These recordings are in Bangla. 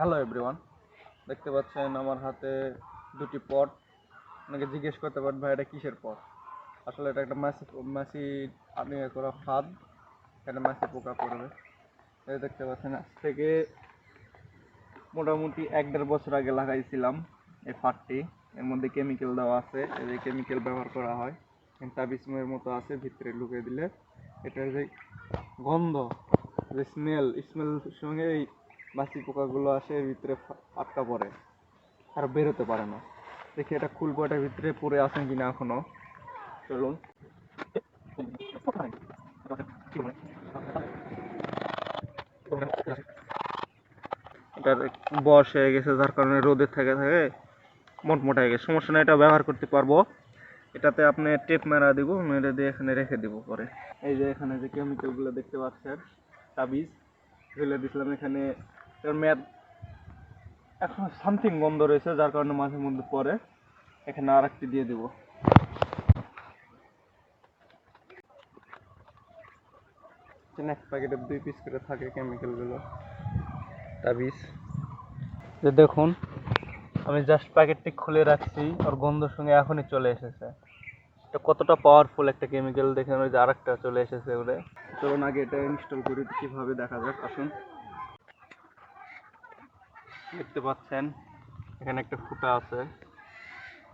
হ্যালো এভরিওয়ান, দেখতে পাচ্ছেন আমার হাতে দুটি পট। অনেকে জিজ্ঞেস করতে পারেন ভাই এটা কিসের পট। আসলে এটা একটা মাছি নিয়ে করা ফাঁদ। এখানে মাছি পোকা পড়বে। এই দেখতে পাচ্ছেন আজ থেকে মোটামুটি 1-1.5 বছর আগে লাগাইছিলাম এই ফাঁদটি। এর মধ্যে কেমিক্যাল দেওয়া আছে, এই যে কেমিক্যাল ব্যবহার করা হয়। তাবিজমের মতো আছে, ভিতরে ঢুকিয়ে দিলে এটার যে গন্ধ, যে স্মেল সঙ্গে এই মাছি পোকাগুলো আসে, এর ভিতরে আটকা পড়ে আর বেরোতে পারে না। দেখি এটা খুলবো, এটার ভিতরে পড়ে আছেন কিনা এখনো। চলুন। এটার বয়স হয়ে গেছে, যার কারণে রোদের থেকে থেকে মোটমোটা হয়ে গেছে। সমস্যা নেই, এটা ব্যবহার করতে পারবো। এটাতে আপনি টেপ মেরা দিব, মেরে দিয়ে এখানে রেখে দিব পরে। এই যে এখানে যে কেমিক্যালগুলো দেখতে পাচ্ছেন, তাবিজ ফেলে দিয়েছিলাম এখানে। এর মেয়াদ এখন সামথিং গন্ধ রয়েছে, যার কারণে মাঝে মধ্যে পরে এখানে আর একটি দিয়ে দিব। এক প্যাকেটের 2 পিস করে থাকে কেমিক্যালগুলো, তাবিজ। যে দেখুন, আমি জাস্ট প্যাকেটটি খুলে রাখছি, ওর গন্ধর সঙ্গে এখনই চলে এসেছে। এটা কতটা পাওয়ারফুল একটা কেমিক্যাল দেখেন, ওই যে আরেকটা চলে এসেছে ওরে। চলুন আগে এটা ইনস্টল করি, কিভাবে দেখা যাক, আসুন। দেখতে পাচ্ছেন এখানে একটা ফুটা আছে,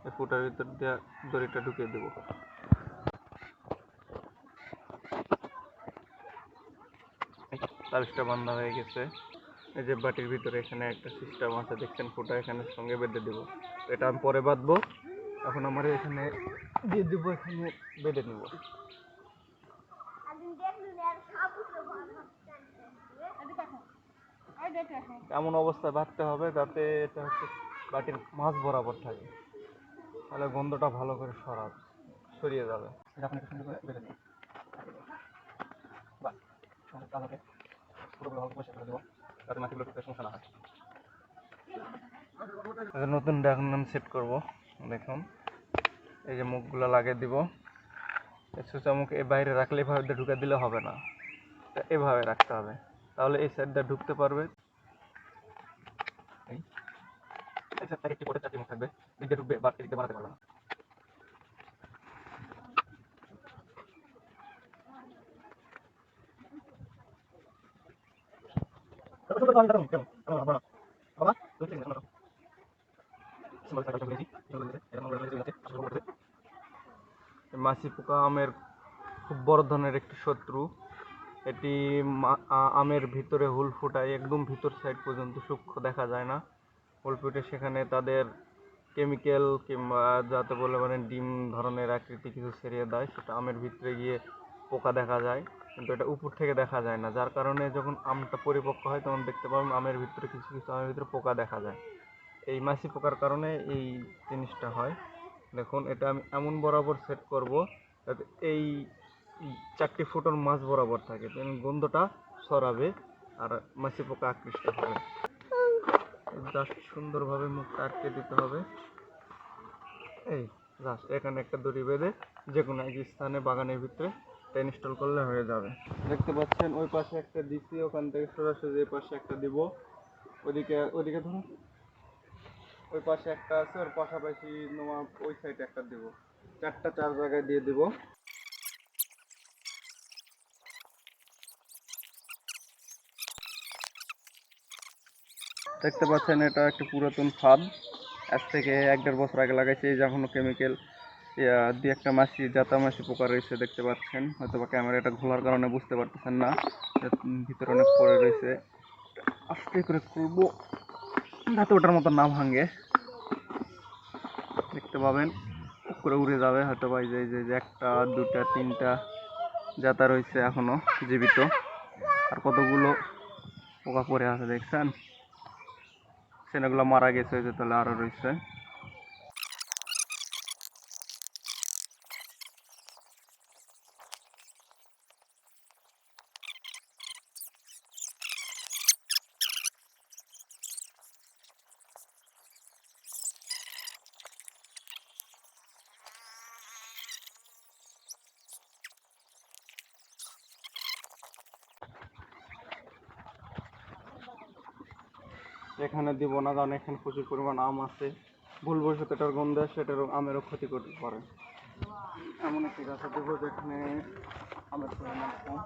এই ফুটার ভিতর দিয়ে দড়িটা ঢুকিয়ে দেবো। তাবিজটা বান্ধা হয়ে গেছে। এই যে বাটির ভিতরে এখানে একটা সিস্টেম আছে, দেখছেন ফুটা, এখানে সঙ্গে বেঁধে দেবো। এটা আমি পরে বাঁধবো, এখন আমার এখানে দিয়ে দেবো, এখানে বেঁধে নেবো। এমন অবস্থায় বাঁধতে হবে যাতে এটা হচ্ছে বাটির মাছ বরাবর থাকে, তাহলে গন্ধটা ভালো করে সরিয়ে যাবে। নতুন ডাকনাম সেট করব। দেখুন এই যে মুখগুলো লাগিয়ে দিব। সুচা মুখ এই বাইরে রাখলে এভাবে ঢুকে দিলে হবে না, এভাবে রাখতে হবে, তাহলে এই সাইডটা ঢুকতে পারবে। চারটি মুখ থাকবে, দিকে ঢুকবে বা এদিকে বাড়াতে পারবে না। মাছি পোকা আমের খুব বড় ধরনের একটি শত্রু। এটি আমের ভিতরে হুল ফোটায়, একদম ভিতর সাইড পর্যন্ত সূক্ষ্ম দেখা যায় না। হুল ফুটে সেখানে তাদের কেমিক্যাল কিংবা যাতে বলে মানে ডিম ধরনের আকৃতি কিছু ছেড়িয়ে দেয়, সেটা আমের ভিতরে গিয়ে পোকা দেখা যায়, কিন্তু এটা উপর থেকে দেখা যায় না। যার কারণে যখন আমটা পরিপক্ক হয় তখন দেখতে পাবেন আমের ভিতরে কিছু কিছু আমের ভিতরে পোকা দেখা যায়। এই মাছি পোকার কারণে এই জিনিসটা হয়। দেখুন এটা আমি এমন বরাবর সেট করব যাতে এই 4টি ফুটোর মাছ বরাবর থাকে, গন্ধটা ছড়াবে আর মাছি পোকা আকৃষ্ট হবে। জাস্ট সুন্দরভাবে মুখটা আটকে দিতে হবে। এই জাস্ট এখানে একটা দড়ি বেঁধে যে কোনো এক স্থানে বাগানের ভিতরে এটা ইনস্টল করলে হয়ে যাবে। দেখতে পাচ্ছেন ওই পাশে একটা দিছি, ওখান থেকে সরাসরি এই পাশে একটা দিব। ওইদিকে ধরুন, ওই পাশে একটা আছে, ওর পাশাপাশি তোমার ওই সাইডে একটা দিব। 4টা 4 জায়গায় দিয়ে দিব। দেখতে পাচ্ছেন এটা একটা পুরাতন ফাঁদ, আজ থেকে 1-1.5 বছর আগে লাগাইছে। এই যে এখনো কেমিক্যাল 2-1টা মাছি, জাতা মাছি পোকা রয়েছে দেখতে পাচ্ছেন। হয়তো বা ক্যামেরাটা ঘোলার কারণে বুঝতে পারতেছেন না, ভিতরে অনেক পড়ে রয়েছে। আস্তে করে খুলবো যাতে ওটার মতো না ভাঙে। দেখতে পাবেন করে উড়ে যাবে হয়তো বা। এই যে 1টা 2টা 3টা জাতা রয়েছে এখনো জীবিত, আর কতগুলো পোকা পড়ে আছে দেখছেন, সেগুলো মারা গেছে, যে তাহলে আরো রয়েছে। এখানে দিব না, কারণ এখানে প্রচুর পরিমাণ আম আছে। ভুলবশত এটার গন্ধ আসে, এটারও আমেরও ক্ষতি করতে পারে। এমন একটি গাছে দেবো যেখানে আমের পরিমাণ কম।